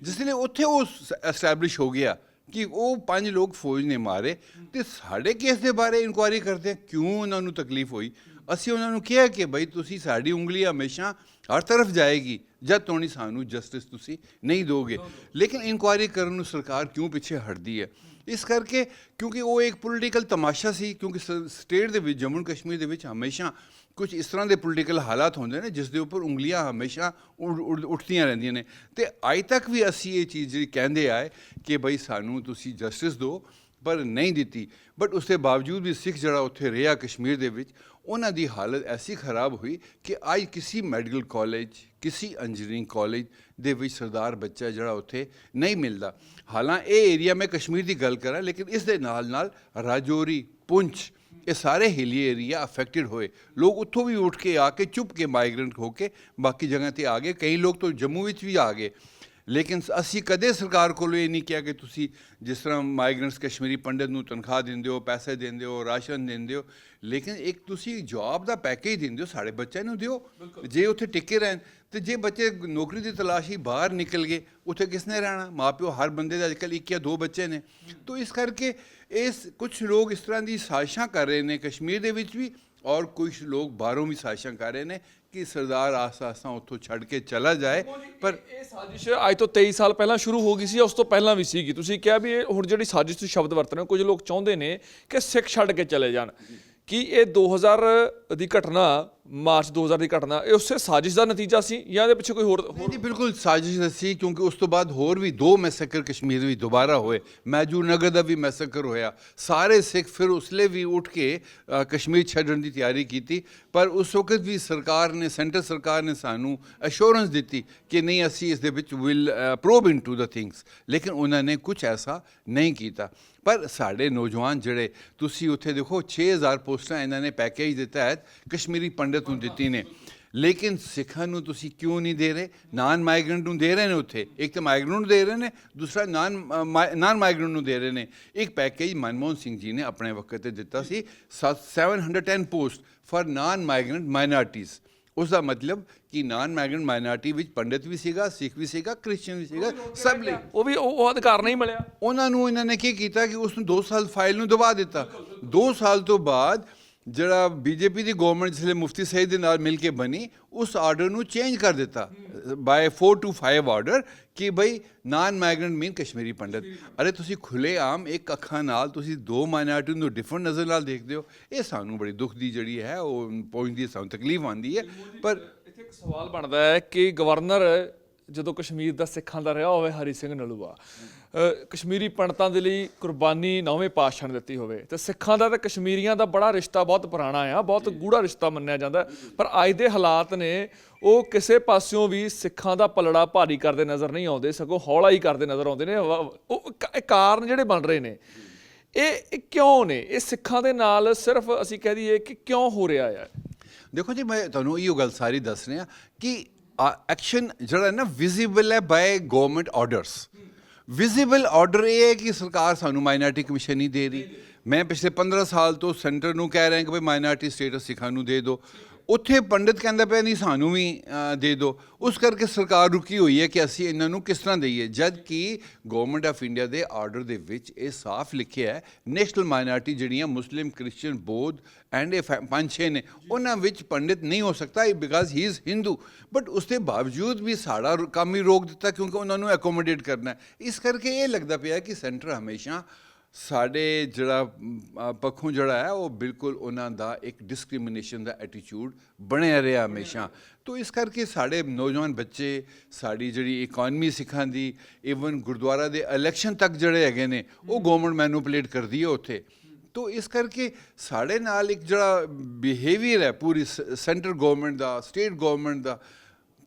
ਜਿਸ ਲਈ ਉੱਥੇ ਉਹ ਐਸਟੈਬਲਿਸ਼ ਹੋ ਗਿਆ ਕਿ ਉਹ 5 ਲੋਕ ਫੌਜ ਨੇ ਮਾਰੇ। ਤੇ ਸਾਡੇ ਕੇਸ ਦੇ ਬਾਰੇ ਇਨਕੁਆਇਰੀ ਕਰਦੇ ਕਿਉਂ ਉਹਨਾਂ ਨੂੰ ਤਕਲੀਫ ਹੋਈ। ਅਸੀਂ ਉਹਨਾਂ ਨੂੰ ਕਿਹਾ ਕਿ ਬਈ ਤੁਸੀਂ ਸਾਡੀ ਉਂਗਲੀ ਹਮੇਸ਼ਾ ਹਰ ਤਰਫ ਜਾਏਗੀ ਜਦ ਤੋਣੀ ਸਾਨੂੰ ਜਸਟਿਸ ਤੁਸੀਂ ਨਹੀਂ ਦੋਗੇ। ਲੇਕਿਨ ਇਨਕੁਆਇਰੀ ਕਰਨ ਨੂੰ ਸਰਕਾਰ ਕਿਉਂ ਪਿੱਛੇ ਹਟਦੀ ਹੈ? ਇਸ ਕਰਕੇ ਕਿਉਂਕਿ ਉਹ ਇੱਕ ਪੋਲੀਟੀਕਲ ਤਮਾਸ਼ਾ ਸੀ। ਕਿਉਂਕਿ ਸਟੇਟ ਦੇ ਵਿੱਚ, ਜੰਮੂ ਕਸ਼ਮੀਰ ਦੇ ਵਿੱਚ ਹਮੇਸ਼ਾ ਕੁਝ ਇਸ ਤਰ੍ਹਾਂ ਦੇ ਪੋਲੀਟੀਕਲ ਹਾਲਾਤ ਹੁੰਦੇ ਨੇ ਜਿਸ ਦੇ ਉੱਪਰ ਉਂਗਲੀਆਂ ਹਮੇਸ਼ਾ ਉੱਠਦੀਆਂ ਰਹਿੰਦੀਆਂ ਨੇ। ਅਤੇ ਅੱਜ ਤੱਕ ਵੀ ਅਸੀਂ ਇਹ ਚੀਜ਼ ਜਿਹੜੀ ਕਹਿੰਦੇ ਆਏ ਕਿ ਬਈ ਸਾਨੂੰ ਤੁਸੀਂ ਜਸਟਿਸ ਦਿਓ, ਪਰ ਨਹੀਂ ਦਿੱਤੀ। ਬਟ ਉਸ ਦੇ ਬਾਵਜੂਦ ਵੀ ਸਿੱਖ ਜਿਹੜਾ ਉੱਥੇ ਰਿਹਾ ਕਸ਼ਮੀਰ ਦੇ ਵਿੱਚ, ਉਹਨਾਂ ਦੀ ਹਾਲਤ ਐਸੀ ਖਰਾਬ ਹੋਈ ਕਿ ਅੱਜ ਕਿਸੇ ਮੈਡੀਕਲ ਕਾਲਜ, ਕਿਸੇ ਇੰਜੀਨੀਅਰਿੰਗ ਕਾਲਜ ਦੇ ਵਿੱਚ ਸਰਦਾਰ ਬੱਚਾ ਜਿਹੜਾ ਉੱਥੇ ਨਹੀਂ ਮਿਲਦਾ। ਹਾਲਾਂਕਿ ਇਹ ਏਰੀਆ ਮੈਂ ਕਸ਼ਮੀਰ ਦੀ ਗੱਲ ਕਰਾਂ, ਲੇਕਿਨ ਇਸ ਦੇ ਨਾਲ ਨਾਲ ਰਾਜੌਰੀ, ਪੁੰਛ, ਇਹ ਸਾਰੇ ਹਿਲੀ ਏਰੀਆ ਅਫੈਕਟਡ ਹੋਏ। ਲੋਕ ਉੱਥੋਂ ਵੀ ਉੱਠ ਕੇ ਆ ਕੇ ਚੁੱਪ ਕੇ ਮਾਈਗ੍ਰੈਂਟ ਹੋ ਕੇ ਬਾਕੀ ਜਗ੍ਹਾ 'ਤੇ ਆ ਗਏ। ਕਈ ਲੋਕ ਤਾਂ ਜੰਮੂ ਵਿੱਚ ਵੀ ਆ ਗਏ। ਲੇਕਿਨ ਅਸੀਂ ਕਦੇ ਸਰਕਾਰ ਕੋਲੋਂ ਇਹ ਨਹੀਂ ਕਿਹਾ ਕਿ ਤੁਸੀਂ ਜਿਸ ਤਰ੍ਹਾਂ ਮਾਈਗ੍ਰੈਂਟਸ ਕਸ਼ਮੀਰੀ ਪੰਡਤ ਨੂੰ ਤਨਖਾਹ ਦਿੰਦੇ ਹੋ, ਪੈਸੇ ਦਿੰਦੇ ਹੋ, ਰਾਸ਼ਨ ਦਿੰਦੇ ਹੋ, ਲੇਕਿਨ ਇੱਕ ਤੁਸੀਂ ਜੌਬ ਦਾ ਪੈਕੇਜ ਦਿੰਦੇ ਹੋ, ਸਾਡੇ ਬੱਚਿਆਂ ਨੂੰ ਦਿਓ ਜੇ ਉੱਥੇ ਟਿੱਕੇ ਰਹਿਣ। ਅਤੇ ਜੇ ਬੱਚੇ ਨੌਕਰੀ ਦੀ ਤਲਾਸ਼ੀ ਬਾਹਰ ਨਿਕਲ ਗਏ, ਉੱਥੇ ਕਿਸ ਨੇ ਰਹਿਣਾ? ਮਾਂ ਪਿਓ ਹਰ ਬੰਦੇ ਦੇ ਅੱਜ ਕੱਲ੍ਹ 1 ਜਾਂ 2 ਬੱਚੇ ਨੇ। ਤਾਂ ਇਸ ਕਰਕੇ ਕੁਛ ਲੋਕ ਇਸ ਤਰ੍ਹਾਂ ਦੀ ਸਾਜ਼ਿਸ਼ਾਂ ਕਰ ਰਹੇ ਨੇ ਕਸ਼ਮੀਰ ਦੇ ਵਿੱਚ ਵੀ, ਔਰ ਕੁਛ ਲੋਕ ਬਾਹਰੋਂ ਵੀ ਸਾਜ਼ਿਸ਼ਾਂ ਕਰ ਰਹੇ ਨੇ ਕਿ ਸਰਦਾਰ ਆਸਤਾ ਉੱਥੋਂ ਛੱਡ ਕੇ ਚਲਾ ਜਾਏ। ਪਰ ਇਹ ਸਾਜ਼ਿਸ਼ ਅੱਜ ਤੋਂ 23 ਸਾਲ ਪਹਿਲਾਂ ਸ਼ੁਰੂ ਹੋ ਗਈ ਸੀ, ਉਸ ਤੋਂ ਪਹਿਲਾਂ ਵੀ ਸੀਗੀ। ਤੁਸੀਂ ਕਿਹਾ ਵੀ ਇਹ ਹੁਣ ਜਿਹੜੀ ਸਾਜ਼ਿਸ਼ ਤੁਸੀਂ ਸ਼ਬਦ ਵਰਤ ਰਹੇ ਹੋ, ਕੁਝ ਲੋਕ ਚਾਹੁੰਦੇ ਨੇ ਕਿ ਸਿੱਖ ਛੱਡ ਕੇ ਚਲੇ ਜਾਣ। ਕੀ ਇਹ 2000 ਦੀ ਘਟਨਾ, ਮਾਰਚ 2000 ਦੀ ਘਟਨਾ, ਇਹ ਉਸੇ ਸਾਜ਼ਿਸ਼ ਦਾ ਨਤੀਜਾ ਸੀ ਜਾਂ ਇਹਦੇ ਪਿੱਛੇ ਕੋਈ ਹੋਰ? ਨਹੀਂ, ਬਿਲਕੁਲ ਸਾਜ਼ਿਸ਼ ਸੀ। ਕਿਉਂਕਿ ਉਸ ਤੋਂ ਬਾਅਦ ਹੋਰ ਵੀ 2 ਮੈਸੇਕਰ ਕਸ਼ਮੀਰ ਵਿੱਚ ਦੁਬਾਰਾ ਹੋਏ। ਮੈਜੂਰ ਨਗਰ ਦਾ ਵੀ ਮੈਸੇਕਰ ਹੋਇਆ। ਸਾਰੇ ਸਿੱਖ ਫਿਰ ਉਸਲੇ ਵੀ ਉੱਠ ਕੇ ਕਸ਼ਮੀਰ ਛੱਡਣ ਦੀ ਤਿਆਰੀ ਕੀਤੀ। ਪਰ ਉਸ ਵਕਤ ਵੀ ਸਰਕਾਰ ਨੇ, ਸੈਂਟਰ ਸਰਕਾਰ ਨੇ ਸਾਨੂੰ ਅਸ਼ੋਰੈਂਸ ਦਿੱਤੀ ਕਿ ਨਹੀਂ, ਅਸੀਂ ਇਸ ਦੇ ਵਿੱਚ will probe into the things. ਲੇਕਿਨ ਉਹਨਾਂ ਨੇ ਕੁਝ ਐਸਾ ਨਹੀਂ ਕੀਤਾ। ਪਰ ਸਾਡੇ ਨੌਜਵਾਨ ਜਿਹੜੇ ਤੁਸੀਂ ਉੱਥੇ ਦੇਖੋ 6000 ਪੋਸਟਾਂ ਇਹਨਾਂ ਨੇ ਪੈਕੇਜ ਦੇ ਤਹਿਤ ਕਸ਼ਮੀਰੀ ਪੰਡਿਤ ਨੂੰ ਦਿੱਤੀ ਨੇ, ਲੇਕਿਨ ਸਿੱਖਾਂ ਨੂੰ ਤੁਸੀਂ ਕਿਉਂ ਨਹੀਂ ਦੇ ਰਹੇ? ਨਾਨ ਮਾਈਗਰੈਂਟ ਨੂੰ ਦੇ ਰਹੇ ਨੇ ਉੱਥੇ, ਇੱਕ ਤਾਂ ਮਾਈਗਰੈਂਟ ਨੂੰ ਦੇ ਰਹੇ ਨੇ, ਦੂਸਰਾ ਨਾਨ ਮਾਈਗਰੈਂਟ ਨੂੰ ਦੇ ਰਹੇ ਨੇ। ਇੱਕ ਪੈਕੇਜ ਮਨਮੋਹਨ ਸਿੰਘ ਜੀ ਨੇ ਆਪਣੇ ਵਕਤ ਤੇ ਦਿੱਤਾ ਸੀ 710 ਪੋਸਟ ਫॉर ਨਾਨ ਮਾਈਗਰੈਂਟ ਮਾਈਨੋਰਟੀਜ਼। ਉਸ ਦਾ ਮਤਲਬ ਕਿ ਨਾਨ ਮਾਈਗਰੈਂਟ ਮਾਈਨੋਰਟੀ ਵਿੱਚ ਪੰਡਿਤ ਵੀ ਸੀਗਾ, ਸਿੱਖ ਵੀ ਸੀਗਾ, ਕ੍ਰਿਸਚੀਅਨ ਵੀ ਸੀਗਾ, ਸਭ ਲਈ ਉਹ ਅਧਿਕਾਰ ਨਹੀਂ ਮਿਲਿਆ ਉਹਨਾਂ ਨੂੰ। ਇਹਨਾਂ ਨੇ ਕੀ ਕੀਤਾ ਕਿ ਉਸ ਨੂੰ 2 ਸਾਲ ਫਾਈਲ ਨੂੰ ਦਬਾ ਦਿੱਤਾ। 2 ਸਾਲ ਤੋਂ ਬਾਅਦ ਜਿਹੜਾ ਬੀਜੇਪੀ ਦੀ ਗਵਰਨਮੈਂਟ ਜਿਸਲੇ ਮੁਫਤੀ ਸਈਦ ਦੇ ਨਾਲ ਮਿਲ ਕੇ ਬਣੀ, ਉਸ ਆਰਡਰ ਨੂੰ ਚੇਂਜ ਕਰ ਦਿੱਤਾ ਬਾਏ 425 ਆਰਡਰ ਕਿ ਬਈ ਨਾਨ ਮਾਈਗਰੈਂਟ ਮੀਨ ਕਸ਼ਮੀਰੀ ਪੰਡਿਤ। ਅਰੇ ਤੁਸੀਂ ਖੁੱਲੇ ਆਮ ਇੱਕ ਅੱਖਾਂ ਨਾਲ ਤੁਸੀਂ 2 ਮਾਈਨੋਰਟੀ ਨੂੰ ਡਿਫਰੈਂਟ ਨਜ਼ਰ ਨਾਲ ਦੇਖਦੇ ਹੋ। ਇਹ ਸਾਨੂੰ ਬੜੀ ਦੁੱਖ ਦੀ ਜਿਹੜੀ ਹੈ ਉਹ ਪਹੁੰਚਦੀ, ਸਾਨੂੰ ਤਕਲੀਫ ਆਉਂਦੀ ਹੈ। ਪਰ ਇੱਥੇ ਇੱਕ ਸਵਾਲ ਬਣਦਾ ਹੈ ਕਿ ਗਵਰਨਰ ਜਦੋਂ ਕਸ਼ਮੀਰ ਦਾ ਸਿੱਖਾਂ ਦਾ ਰਿਹਾ ਹੋਵੇ ਹਰੀ ਸਿੰਘ ਨਲੂਆ, ਕਸ਼ਮੀਰੀ ਪੰਡਤਾਂ ਦੇ ਲਈ ਕੁਰਬਾਨੀ 9ਵੇਂ ਪਾਤਸ਼ਾਹ ਨੇ ਦਿੱਤੀ ਹੋਵੇ, ਤੇ ਸਿੱਖਾਂ ਦਾ ਤੇ ਕਸ਼ਮੀਰੀਆਂ ਦਾ ਬੜਾ ਰਿਸ਼ਤਾ ਬਹੁਤ ਪੁਰਾਣਾ ਆ, ਬਹੁਤ ਗੂੜਾ ਰਿਸ਼ਤਾ ਮੰਨਿਆ ਜਾਂਦਾ। ਪਰ ਅੱਜ ਦੇ ਹਾਲਾਤ ਨੇ ਉਹ ਕਿਸੇ ਪਾਸਿਓਂ ਵੀ ਸਿੱਖਾਂ ਦਾ ਪਲੜਾ ਭਾਰੀ ਕਰਦੇ ਨਜ਼ਰ ਨਹੀਂ ਆਉਂਦੇ, ਸਗੋਂ ਹੌਲਾ ਹੀ ਕਰਦੇ ਨਜ਼ਰ ਆਉਂਦੇ ਨੇ। ਉਹ ਕਾਰਨ ਜਿਹੜੇ ਬਣ ਰਹੇ ਨੇ ਇਹ ਕਿਉਂ ਨੇ? ਇਹ ਸਿੱਖਾਂ ਦੇ ਨਾਲ ਸਿਰਫ ਅਸੀਂ ਕਹਿ ਦਈਏ ਕਿ ਕਿਉਂ ਹੋ ਰਿਹਾ ਹੈ? ਦੇਖੋ ਜੀ, ਮੈਂ ਤੁਹਾਨੂੰ ਇਹੋ ਗੱਲ ਸਾਰੀ ਦੱਸ ਰਿਹਾ ਕਿ ਐਕਸ਼ਨ ਜਿਹੜਾ ਨਾ ਵਿਜ਼ੀਬਲ ਹੈ by government orders. Visible order ਇਹ ਹੈ ਕਿ ਸਰਕਾਰ ਸਾਨੂੰ ਮਾਈਨੋਰਟੀ ਕਮਿਸ਼ਨ ਨਹੀਂ ਦੇ ਰਹੀ। ਮੈਂ ਪਿਛਲੇ 15 ਸਾਲ ਤੋਂ ਸੈਂਟਰ ਨੂੰ ਕਹਿ ਰਿਹਾ ਕਿ ਬਈ ਮਾਈਨੋਰਟੀ ਸਟੇਟਸ ਸਿੱਖਾਂ ਨੂੰ ਦੇ ਦਿਓ। ਉੱਥੇ ਪੰਡਿਤ ਕਹਿੰਦਾ ਪਿਆ ਨਹੀਂ ਸਾਨੂੰ ਵੀ ਦੇ ਦਿਓ। ਉਸ ਕਰਕੇ ਸਰਕਾਰ ਰੁਕੀ ਹੋਈ ਹੈ ਕਿ ਅਸੀਂ ਇਹਨਾਂ ਨੂੰ ਕਿਸ ਤਰ੍ਹਾਂ ਦਈਏ, ਜਦ ਕਿ ਗਵਰਨਮੈਂਟ ਆਫ ਇੰਡੀਆ ਦੇ ਆਰਡਰ ਦੇ ਵਿੱਚ ਇਹ ਸਾਫ਼ ਲਿਖਿਆ ਹੈ ਨੈਸ਼ਨਲ ਮਾਈਨੋਰਟੀ ਜਿਹੜੀਆਂ ਮੁਸਲਿਮ, ਕ੍ਰਿਸਚੀਅਨ, ਬੌਧ ਐਂਡ ਇਹ 5-6 ਨੇ, ਉਹਨਾਂ ਵਿੱਚ ਪੰਡਿਤ ਨਹੀਂ ਹੋ ਸਕਦਾ because he is Hindu. But ਉਸ ਦੇ ਬਾਵਜੂਦ ਵੀ ਸਾਡਾ ਕੰਮ ਹੀ ਰੋਕ ਦਿੱਤਾ ਕਿਉਂਕਿ ਉਹਨਾਂ ਨੂੰ ਐਕੋਮੋਡੇਟ ਕਰਨਾ। ਇਸ ਕਰਕੇ ਇਹ ਲੱਗਦਾ ਪਿਆ ਕਿ ਸੈਂਟਰ ਹਮੇਸ਼ਾ ਸਾਡੇ ਜਿਹੜਾ ਪੱਖੋਂ ਜਿਹੜਾ ਹੈ ਉਹ ਬਿਲਕੁਲ ਉਹਨਾਂ ਦਾ ਇੱਕ ਡਿਸਕ੍ਰਿਮੀਨੇਸ਼ਨ ਦਾ ਐਟੀਟਿਊਡ ਬਣਿਆ ਰਿਹਾ ਹਮੇਸ਼ਾ। ਤੋ ਇਸ ਕਰਕੇ ਸਾਡੇ ਨੌਜਵਾਨ ਬੱਚੇ, ਸਾਡੀ ਜਿਹੜੀ ਇਕਨੋਮੀ ਸਿੱਖਾਂ ਦੀ, ਈਵਨ ਗੁਰਦੁਆਰਾ ਦੇ ਇਲੈਕਸ਼ਨ ਤੱਕ ਜਿਹੜੇ ਹੈਗੇ ਨੇ ਉਹ ਗਵਰਨਮੈਂਟ ਮੈਨੂਪੂਲੇਟ ਕਰਦੀ ਹੈ ਉੱਥੇ। ਤੋ ਇਸ ਕਰਕੇ ਸਾਡੇ ਨਾਲ ਇੱਕ ਜਿਹੜਾ ਬਿਹੇਵੀਅਰ ਹੈ ਪੂਰੀ ਸੈਂਟਰ ਗਵਰਨਮੈਂਟ ਦਾ, ਸਟੇਟ ਗਵਰਨਮੈਂਟ ਦਾ,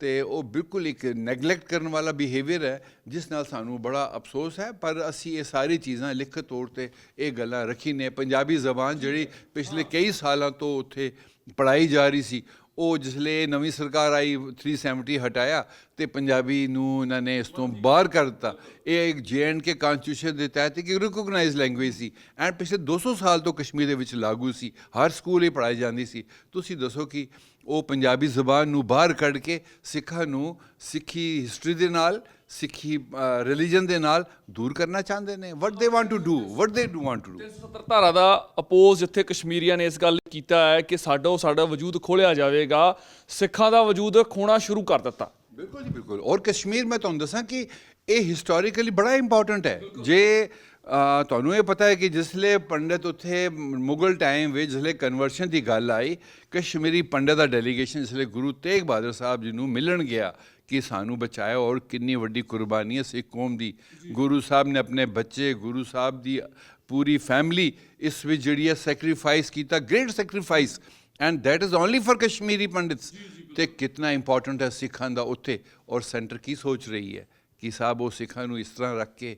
ਤੇ ਉਹ ਬਿਲਕੁਲ ਇੱਕ ਨੈਗਲੈਕਟ ਕਰਨ ਵਾਲਾ ਬਿਹੇਵੀਅਰ ਹੈ, ਜਿਸ ਨਾਲ ਸਾਨੂੰ ਬੜਾ ਅਫਸੋਸ ਹੈ। ਪਰ ਅਸੀਂ ਇਹ ਸਾਰੀ ਚੀਜ਼ਾਂ ਲਿਖਤ ਤੌਰ 'ਤੇ ਇਹ ਗੱਲਾਂ ਰੱਖੀ ਨੇ। ਪੰਜਾਬੀ ਜ਼ਬਾਨ ਜਿਹੜੀ ਪਿਛਲੇ ਕਈ ਸਾਲਾਂ ਤੋਂ ਉੱਥੇ ਪੜ੍ਹਾਈ ਜਾ ਰਹੀ ਸੀ, ਉਹ ਜਿਸਲੇ ਨਵੀਂ ਸਰਕਾਰ ਆਈ 370 ਹਟਾਇਆ ਤੇ ਪੰਜਾਬੀ ਨੂੰ ਇਹਨਾਂ ਨੇ ਇਸ ਤੋਂ ਬਾਹਰ ਕਰ ਦਿੱਤਾ। ਇਹ ਇੱਕ JNK ਕਾਨਸਟੀਟਿਊਸ਼ਨ ਦੇ ਤਹਿਤ ਇੱਕ ਰਿਕੋਗਨਾਈਜ਼ ਲੈਂਗੁਏਜ ਸੀ ਐਂਡ ਪਿਛਲੇ 200 ਸਾਲ ਤੋਂ ਕਸ਼ਮੀਰ ਦੇ ਵਿੱਚ ਲਾਗੂ ਸੀ, ਹਰ ਸਕੂਲ ਇਹ ਪੜ੍ਹਾਈ ਜਾਂਦੀ ਸੀ। ਤੁਸੀਂ ਦੱਸੋ ਕਿ ਉਹ ਪੰਜਾਬੀ ਜ਼ਬਾਨ ਨੂੰ ਬਾਹਰ ਕੱਢ ਕੇ ਸਿੱਖਾਂ ਨੂੰ ਸਿੱਖੀ ਹਿਸਟਰੀ ਦੇ ਨਾਲ, ਸਿੱਖੀ ਰਿਲੀਜਨ ਦੇ ਨਾਲ ਦੂਰ ਕਰਨਾ ਚਾਹੁੰਦੇ ਨੇ। ਵਟ they want to do, what they do want to do. 370 ਧਾਰਾ ਦਾ ਅਪੋਜ਼ ਜਿੱਥੇ ਕਸ਼ਮੀਰੀਆਂ ਨੇ ਇਸ ਗੱਲ ਕੀਤਾ ਹੈ ਕਿ ਸਾਡਾ ਵਜੂਦ ਖੋਲ੍ਹਿਆ ਜਾਵੇਗਾ, ਸਿੱਖਾਂ ਦਾ ਵਜੂਦ ਖੋਣਾ ਸ਼ੁਰੂ ਕਰ ਦਿੱਤਾ। ਬਿਲਕੁਲ ਜੀ ਬਿਲਕੁਲ। ਔਰ ਕਸ਼ਮੀਰ ਮੈਂ ਤੁਹਾਨੂੰ ਦੱਸਾਂ ਕਿ ਇਹ ਹਿਸਟੋਰੀਕਲੀ ਬੜਾ ਇੰਪੋਰਟੈਂਟ ਹੈ। ਜੇ ਤੁਹਾਨੂੰ ਇਹ ਪਤਾ ਹੈ ਕਿ ਜਿਸਲੇ ਪੰਡਿਤ ਉੱਥੇ ਮੁਗਲ ਟਾਈਮ ਵਿੱਚ ਜਿਸਲੇ ਕਨਵਰਸ਼ਨ ਦੀ ਗੱਲ ਆਈ, ਕਸ਼ਮੀਰੀ ਪੰਡਿਤ ਦਾ ਡੈਲੀਗੇਸ਼ਨ ਜਿਸਲੇ ਗੁਰੂ ਤੇਗ ਬਹਾਦਰ ਸਾਹਿਬ ਜੀ ਨੂੰ ਮਿਲਣ ਗਿਆ ਕਿ ਸਾਨੂੰ ਬਚਾਇਆ, ਔਰ ਕਿੰਨੀ ਵੱਡੀ ਕੁਰਬਾਨੀ ਹੈ ਸਿੱਖ ਕੌਮ ਦੀ। ਗੁਰੂ ਸਾਹਿਬ ਨੇ ਆਪਣੇ ਬੱਚੇ, ਗੁਰੂ ਸਾਹਿਬ ਦੀ ਪੂਰੀ ਫੈਮਿਲੀ ਇਸ ਵਿੱਚ ਜਿਹੜੀ ਹੈ ਸੈਕਰੀਫਾਈਸ ਕੀਤਾ, great sacrifice, and that is only for Kashmiri Pandits. ਤੇ ਕਿੰਨਾ ਇੰਪੋਰਟੈਂਟ ਹੈ ਸਿੱਖਾਂ ਦਾ ਉੱਥੇ। ਔਰ ਸੈਂਟਰ ਕੀ ਸੋਚ ਰਹੀ ਹੈ ਕਿ ਸਾਹਿਬ ਉਹ ਸਿੱਖਾਂ ਨੂੰ ਇਸ ਤਰ੍ਹਾਂ ਰੱਖ ਕੇ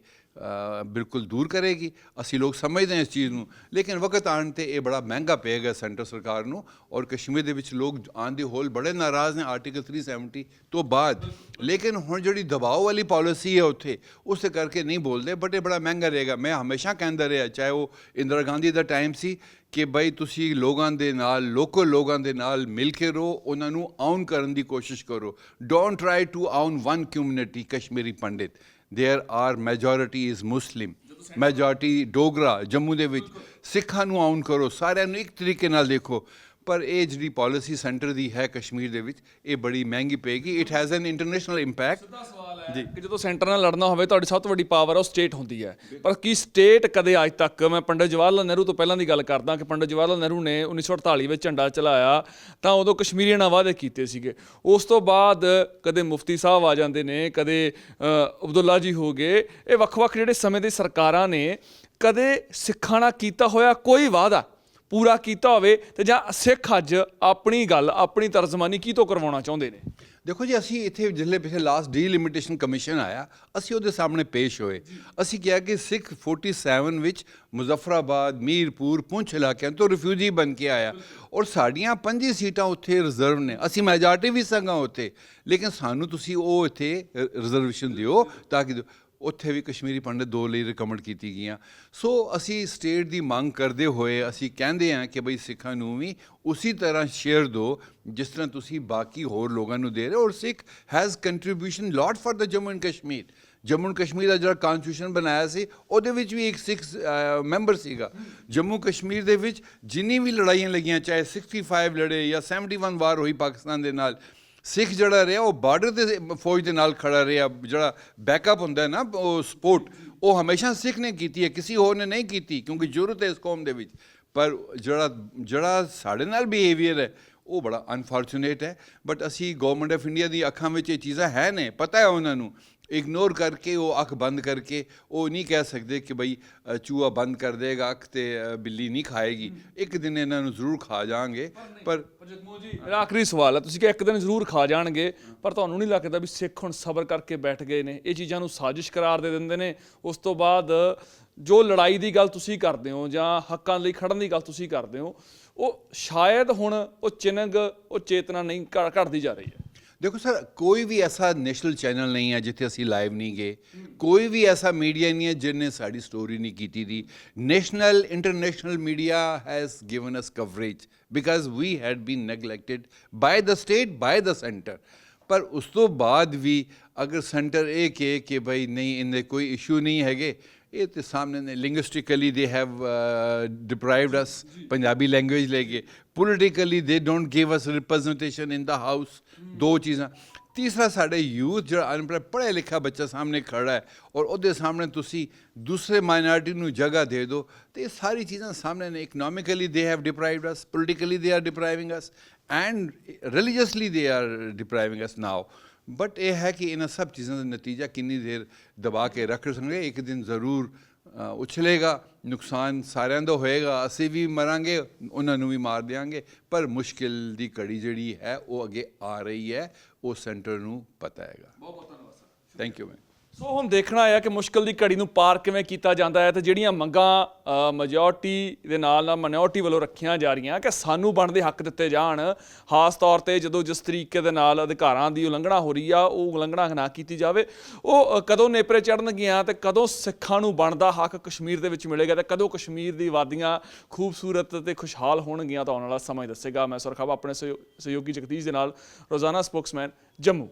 ਬਿਲਕੁਲ ਦੂਰ ਕਰੇਗੀ। ਅਸੀਂ ਲੋਕ ਸਮਝਦੇ ਹਾਂ ਇਸ ਚੀਜ਼ ਨੂੰ, ਲੇਕਿਨ ਵਕਤ ਆਉਣ 'ਤੇ ਇਹ ਬੜਾ ਮਹਿੰਗਾ ਪਏਗਾ ਸੈਂਟਰ ਸਰਕਾਰ ਨੂੰ। ਔਰ ਕਸ਼ਮੀਰ ਦੇ ਵਿੱਚ ਲੋਕ ਆਨ ਦੀ ਹੋਲ ਬੜੇ ਨਾਰਾਜ਼ ਨੇ ਆਰਟੀਕਲ 370 ਤੋਂ ਬਾਅਦ। ਲੇਕਿਨ ਹੁਣ ਜਿਹੜੀ ਦਬਾਅ ਵਾਲੀ ਪਾਲਿਸੀ ਹੈ ਉੱਥੇ, ਉਸੇ ਕਰਕੇ ਨਹੀਂ ਬੋਲਦੇ, ਬਟ ਇਹ ਬੜਾ ਮਹਿੰਗਾ ਰਹੇਗਾ। ਮੈਂ ਹਮੇਸ਼ਾ ਕਹਿੰਦਾ ਰਿਹਾ, ਚਾਹੇ ਉਹ ਇੰਦਰਾ ਗਾਂਧੀ ਦਾ ਟਾਈਮ ਸੀ, ਕਿ ਬਈ ਤੁਸੀਂ ਲੋਕਾਂ ਦੇ ਨਾਲ, ਲੋਕਲ ਲੋਕਾਂ ਦੇ ਨਾਲ ਮਿਲ ਕੇ ਰਹੋ, ਉਹਨਾਂ ਨੂੰ ਆਉਣ ਕਰਨ ਦੀ ਕੋਸ਼ਿਸ਼ ਕਰੋ। Don't try to own one community Kashmiri Pandit. There are majority is Muslim, majority Dogra Jammu ਦੇ ਵਿੱਚ। ਸਿੱਖਾਂ ਨੂੰ ਆਉਣ ਕਰੋ, ਸਾਰਿਆਂ ਨੂੰ ਇੱਕ ਤਰੀਕੇ ਨਾਲ ਦੇਖੋ। ਪਰ ਇਹ ਜਿਹੜੀ ਪਾਲਿਸੀ ਸੈਂਟਰ ਦੀ ਹੈ ਕਸ਼ਮੀਰ ਦੇ ਵਿੱਚ, ਇਹ ਬੜੀ ਮਹਿੰਗੀ ਪਏਗੀ। It has an international impact. ਸਿੱਧਾ ਸਵਾਲ ਹੈ ਕਿ ਜਦੋਂ ਸੈਂਟਰ ਨਾਲ ਲੜਨਾ ਹੋਵੇ, ਤੁਹਾਡੀ ਸਭ ਤੋਂ ਵੱਡੀ ਪਾਵਰ ਉਹ ਸਟੇਟ ਹੁੰਦੀ ਹੈ। ਪਰ ਕੀ ਸਟੇਟ ਕਦੇ ਅੱਜ ਤੱਕ, ਮੈਂ ਪੰਡਿਤ ਜਵਾਹਰ ਲਾਲ ਨਹਿਰੂ ਤੋਂ ਪਹਿਲਾਂ ਦੀ ਗੱਲ ਕਰਦਾ ਕਿ ਪੰਡਿਤ ਜਵਾਹਰ ਲਾਲ ਨਹਿਰੂ ਨੇ 1948 ਵਿੱਚ ਝੰਡਾ ਚਲਾਇਆ ਤਾਂ ਉਦੋਂ ਕਸ਼ਮੀਰੀਆਂ ਨਾਲ ਵਾਅਦੇ ਕੀਤੇ ਸੀਗੇ। ਉਸ ਤੋਂ ਬਾਅਦ ਕਦੇ ਮੁਫਤੀ ਸਾਹਿਬ ਆ ਜਾਂਦੇ ਨੇ, ਕਦੇ ਅਬਦੁੱਲਾ ਜੀ ਹੋ ਗਏ। ਇਹ ਵੱਖ-ਵੱਖ ਜਿਹੜੇ ਸਮੇਂ ਦੀ ਸਰਕਾਰਾਂ ਨੇ ਕਦੇ ਸਿੱਖਾਂ ਨਾਲ ਕੀਤਾ ਹੋਇਆ ਕੋਈ ਵਾਅਦਾ ਪੂਰਾ ਕੀਤਾ ਹੋਵੇ ਤੇ ਜਾਂ ਸਿੱਖ ਅੱਜ ਆਪਣੀ ਗੱਲ ਆਪਣੀ ਤਰਜਮਾਨੀ ਕੀ ਤੋਂ ਕਰਵਾਉਣਾ ਚਾਹੁੰਦੇ ਨੇ? ਦੇਖੋ ਜੀ, ਅਸੀਂ ਇੱਥੇ ਜਿਸਲੇ ਪਿਛਲੇ ਲਾਸਟ ਡੀਲਿਮਿਟੇਸ਼ਨ ਕਮਿਸ਼ਨ ਆਇਆ, ਅਸੀਂ ਉਹਦੇ ਸਾਹਮਣੇ ਪੇਸ਼ ਹੋਏ। ਅਸੀਂ ਕਿਹਾ ਕਿ ਸਿੱਖ 47 ਵਿੱਚ ਮੁਜ਼ੱਫਰਾਬਾਦ, ਮੀਰਪੁਰ, ਪੁੰਛ ਇਲਾਕਿਆਂ ਤੋਂ ਰਿਫਿਊਜੀ ਬਣ ਕੇ ਆਇਆ ਔਰ ਸਾਡੀਆਂ 5 ਸੀਟਾਂ ਉੱਥੇ ਰਿਜ਼ਰਵ ਨੇ। ਅਸੀਂ ਮੈਜੋਰਟੀ ਵੀ ਸੰਗਾ ਉੱਥੇ, ਲੇਕਿਨ ਸਾਨੂੰ ਤੁਸੀਂ ਉਹ ਇੱਥੇ ਰਿਜ਼ਰਵੇਸ਼ਨ ਦਿਓ ਤਾਂ ਕਿ ਉੱਥੇ ਵੀ ਕਸ਼ਮੀਰੀ ਪੰਡਤ 2 ਲਈ ਰਿਕਮੈਂਡ ਕੀਤੀ ਗਈਆਂ। ਸੋ ਅਸੀਂ ਸਟੇਟ ਦੀ ਮੰਗ ਕਰਦੇ ਹੋਏ ਅਸੀਂ ਕਹਿੰਦੇ ਹਾਂ ਕਿ ਬਈ ਸਿੱਖਾਂ ਨੂੰ ਵੀ ਉਸੇ ਤਰ੍ਹਾਂ ਸ਼ੇਅਰ ਦਿਓ ਜਿਸ ਤਰ੍ਹਾਂ ਤੁਸੀਂ ਬਾਕੀ ਹੋਰ ਲੋਕਾਂ ਨੂੰ ਦੇ ਰਹੇ ਹੋ। ਔਰ Sikh has contribution lot for the Jammu and Kashmir. Jammu and Kashmir ਦਾ ਜਿਹੜਾ ਕਨਸਟੀਟਿਊਸ਼ਨ ਬਣਾਇਆ ਸੀ ਉਹਦੇ ਵਿੱਚ ਵੀ ਇੱਕ ਸਿੱਖ ਮੈਂਬਰ ਸੀਗਾ। ਜੰਮੂ ਕਸ਼ਮੀਰ ਦੇ ਵਿੱਚ ਜਿੰਨੀ ਵੀ ਲੜਾਈਆਂ ਲੱਗੀਆਂ, ਚਾਹੇ 65 ਲੜੇ ਜਾਂ 71 ਵਾਰ ਹੋਈ ਪਾਕਿਸਤਾਨ ਦੇ ਨਾਲ, ਸਿੱਖ ਜਿਹੜਾ ਰਿਹਾ ਉਹ ਬਾਰਡਰ ਤੇ ਫੌਜ ਦੇ ਨਾਲ ਖੜਾ ਰਿਹਾ। ਜਿਹੜਾ ਬੈਕਅਪ ਹੁੰਦਾ ਹੈ ਨਾ, ਉਹ ਸਪੋਰਟ, ਉਹ ਹਮੇਸ਼ਾ ਸਿੱਖ ਨੇ ਕੀਤੀ ਹੈ, ਕਿਸੇ ਹੋਰ ਨੇ ਨਹੀਂ ਕੀਤੀ, ਕਿਉਂਕਿ ਜ਼ਰੂਰਤ ਹੈ ਇਸ ਕੌਮ ਦੇ ਵਿੱਚ। ਪਰ ਜਿਹੜਾ ਸਾਡੇ ਨਾਲ ਬਿਹੇਵੀਅਰ ਹੈ ਉਹ ਬੜਾ ਅਨਫੋਰਚੂਨੇਟ ਹੈ। ਬਟ ਅਸੀਂ ਗਵਰਨਮੈਂਟ ਆਫ ਇੰਡੀਆ ਦੀ ਅੱਖਾਂ ਵਿੱਚ ਇਹ ਚੀਜ਼ਾਂ ਹੈ ਨੇ, ਪਤਾ ਹੈ ਉਹਨਾਂ ਨੂੰ। ਇਗਨੋਰ ਕਰਕੇ, ਉਹ ਅੱਖ ਬੰਦ ਕਰਕੇ ਉਹ ਨਹੀਂ ਕਹਿ ਸਕਦੇ ਕਿ ਬਈ ਚੂਹਾ ਬੰਦ ਕਰ ਦੇਗਾ ਅੱਖ ਤੇ ਬਿੱਲੀ ਨਹੀਂ ਖਾਏਗੀ। ਇੱਕ ਦਿਨ ਇਹਨਾਂ ਨੂੰ ਜ਼ਰੂਰ ਖਾ ਜਾਣਗੇ। ਪਰ ਜਗਮੋਹਨ ਜੀ, ਮੇਰਾ ਆਖਰੀ ਸਵਾਲ ਹੈ, ਤੁਸੀਂ ਕਿ ਇੱਕ ਦਿਨ ਜ਼ਰੂਰ ਖਾ ਜਾਣਗੇ, ਪਰ ਤੁਹਾਨੂੰ ਨਹੀਂ ਲੱਗਦਾ ਵੀ ਸਿੱਖ ਹੁਣ ਸਬਰ ਕਰਕੇ ਬੈਠ ਗਏ ਨੇ, ਇਹ ਚੀਜ਼ਾਂ ਨੂੰ ਸਾਜ਼ਿਸ਼ ਕਰਾਰ ਦੇ ਦਿੰਦੇ ਨੇ? ਉਸ ਤੋਂ ਬਾਅਦ ਜੋ ਲੜਾਈ ਦੀ ਗੱਲ ਤੁਸੀਂ ਕਰਦੇ ਹੋ ਜਾਂ ਹੱਕਾਂ ਲਈ ਖੜਨ ਦੀ ਗੱਲ ਤੁਸੀਂ ਕਰਦੇ ਹੋ, ਉਹ ਸ਼ਾਇਦ ਹੁਣ ਉਹ ਚਿੰਨ੍ਹ, ਉਹ ਚੇਤਨਾ ਨਹੀਂ ਘਟਦੀ ਜਾ ਰਹੀ ਹੈ। ਦੇਖੋ ਸਰ, ਕੋਈ ਵੀ ਐਸਾ ਨੈਸ਼ਨਲ ਚੈਨਲ ਨਹੀਂ ਹੈ ਜਿੱਥੇ ਅਸੀਂ ਲਾਈਵ ਨਹੀਂ ਗਏ। ਕੋਈ ਵੀ ਐਸਾ ਮੀਡੀਆ ਨਹੀਂ ਹੈ ਜਿਹਨੇ ਸਾਡੀ ਸਟੋਰੀ ਨਹੀਂ ਕੀਤੀ ਦੀ। National international media has given us coverage because we had been neglected by the state, by the centre. ਪਰ ਉਸ ਤੋਂ ਬਾਅਦ ਵੀ ਅਗਰ ਸੈਂਟਰ ਇਹ ਕਹੇ ਕਿ ਭਾਈ ਨਹੀਂ, ਇਹਦੇ ਕੋਈ ਇਸ਼ੂ ਨਹੀਂ ਹੈਗੇ, ਇਹ ਤੇ ਸਾਹਮਣੇ ਨੇ। Linguistically they have deprived us Punjabi language ਲੈ ਕੇ। Politically they don't give us representation in the house. 2 ਚੀਜ਼ਾਂ। ਤੀਸਰਾ, ਸਾਡੇ ਯੂਥ ਜਿਹੜਾ ਅਨਪੜ੍ਹ ਪੜ੍ਹਿਆ ਲਿਖਿਆ ਬੱਚਾ ਸਾਹਮਣੇ ਖੜਾ ਹੈ ਔਰ ਉਹਦੇ ਸਾਹਮਣੇ ਤੁਸੀਂ ਦੂਸਰੇ ਮਾਈਨॉरिटी ਨੂੰ ਜਗ੍ਹਾ ਦੇ ਦਿਓ, ਤੇ ਇਹ ਸਾਰੀ ਚੀਜ਼ਾਂ ਸਾਹਮਣੇ ਨੇ। Economically they have deprived us, politically they are depriving us, and religiously they are depriving us now. But ਇਹ ਹੈ ਕਿ ਇਹਨਾਂ ਸਭ ਚੀਜ਼ਾਂ ਦਾ ਨਤੀਜਾ ਕਿੰਨੀ ਦੇਰ ਦਬਾ ਕੇ ਰੱਖ ਸਕਦੇ, ਇੱਕ ਦਿਨ ਜ਼ਰੂਰ ਉਛਲੇਗਾ। ਨੁਕਸਾਨ ਸਾਰਿਆਂ ਦਾ ਹੋਏਗਾ, ਅਸੀਂ ਵੀ ਮਰਾਂਗੇ, ਉਹਨਾਂ ਨੂੰ ਵੀ ਮਾਰ ਦਿਆਂਗੇ। ਪਰ ਮੁਸ਼ਕਿਲ ਦੀ ਘੜੀ ਜਿਹੜੀ ਹੈ ਉਹ ਅੱਗੇ ਆ ਰਹੀ ਹੈ, ਉਹ ਸੈਂਟਰ ਨੂੰ ਪਤਾ ਹੈਗਾ। ਬਹੁਤ ਬਹੁਤ ਧੰਨਵਾਦ sir. Thank you ma'am. So ਹੁਣ ਦੇਖਣਾ ਹੈ ਕਿ ਮੁਸ਼ਕਲ ਦੀ ਘੜੀ ਨੂੰ ਪਾਰ ਕਿਵੇਂ ਕੀਤਾ ਜਾਂਦਾ ਹੈ, ਤੇ ਜਿਹੜੀਆਂ ਮੰਗਾਂ ਮੈਜੋਰਟੀ ਦੇ ਨਾਲ ਮਾਈਨੋਰਟੀ ਵੱਲੋਂ ਰੱਖੀਆਂ ਜਾ ਰਹੀਆਂ ਕਿ ਸਾਨੂੰ ਬਣਦੇ ਹੱਕ ਦਿੱਤੇ ਜਾਣ, ਖਾਸ ਤੌਰ ਤੇ ਜਦੋਂ ਜਿਸ ਤਰੀਕੇ ਦੇ ਨਾਲ ਅਧਿਕਾਰਾਂ ਦੀ ਉਲੰਘਣਾ ਹੋ ਰਹੀ ਆ, ਉਹ ਉਲੰਘਣਾ ਨਾ ਕੀਤੀ ਜਾਵੇ। ਉਹ ਕਦੋਂ ਨੇਪਰੇ ਚੜ੍ਹਨਗੀਆਂ ਤੇ ਕਦੋਂ ਸਿੱਖਾਂ ਨੂੰ ਬਣਦਾ ਹੱਕ ਕਸ਼ਮੀਰ ਦੇ ਵਿੱਚ ਮਿਲੇਗਾ ਤੇ ਕਦੋਂ ਕਸ਼ਮੀਰ ਦੀ ਵਾਦੀਆਂ ਖੂਬਸੂਰਤ ਤੇ ਖੁਸ਼ਹਾਲ ਹੋਣਗੀਆਂ, ਤਾਂ ਆਉਣ ਵਾਲਾ ਸਮਾਂ ਹੀ ਦੱਸੇਗਾ। ਮੈਂ ਸੁਰਖਾਬ ਆਪਣੇ ਸਹਿਯੋਗੀ ਜਗਦੀਸ਼ ਦੇ ਨਾਲ, ਰੋਜ਼ਾਨਾ ਸਪੋਕਸਮੈਨ, ਜੰਮੂ।